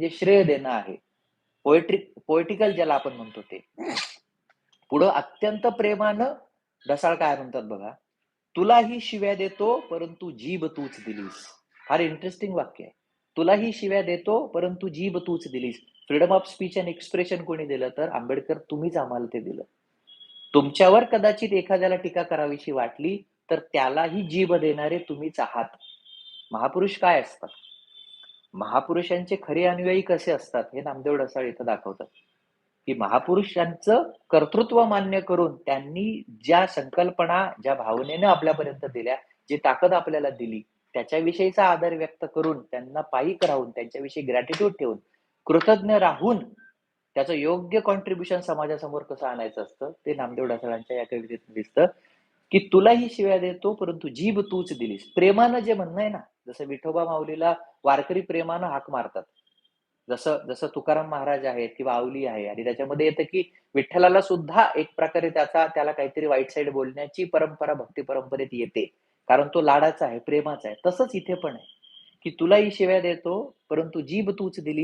म्हणजे श्रेय देणं आहे. पोएटिकल ज्याला आपण म्हणतो ते. पुढं अत्यंत प्रेमानं ढसाळ काय म्हणतात बघा, "तुलाही शिव्या देतो, परंतु जीभ तूच दिलीस." फार इंटरेस्टिंग वाक्य आहे. "तुलाही शिव्या देतो, परंतु जीभ तूच दिलीस." Freedom of speech and expression कोणी दिलं तर आंबेडकर तुम्हीच आम्हाला ते दिलं. तुमच्यावर कदाचित एखाद्याला टीका करावीशी वाटली, तर त्यालाही जीभ देणारे तुम्हीच आहात. महापुरुष काय असतात? महापुरुषांचे खरे अनुयायी कसे असतात, हे नामदेव ढसाळ इथं दाखवतात. की महापुरुषांचं कर्तृत्व मान्य करून त्यांनी ज्या संकल्पना, ज्या भावनेनं आपल्यापर्यंत दिल्या, जी ताकद आपल्याला दिली, त्याच्याविषयीचा आदर व्यक्त करून, त्यांना पायीक राहून, त्यांच्याविषयी ग्रॅटिट्यूड ठेवून, कृतज्ञ राहून, त्याचं योग्य कॉन्ट्रिब्युशन समाजासमोर कसं आणायचं असतं, ते नामदेव ढसाळांच्या या कवितेतून दिसतं. की तुलाही शिव्या देतो, परंतु जीभ तूच दिलीस. प्रेमानं जे म्हणणं आहे ना, जसं विठोबा माऊलीला वारकरी प्रेमानं हाक मारतात. जसं जसं तुकाराम महाराज आहेत किंवा आवली आहे आणि त्याच्यामध्ये येतं की विठ्ठलाला सुद्धा एक प्रकारे त्याला काहीतरी वाईट साईड बोलण्याची परंपरा भक्ती परंपरेत येते. कारण तो लाडाचा आहे, प्रेमाचा आहे. तसंच इथे पण आहे, की तुलाही शिव्या देतो, परंतु जीभ तूच दिलीस.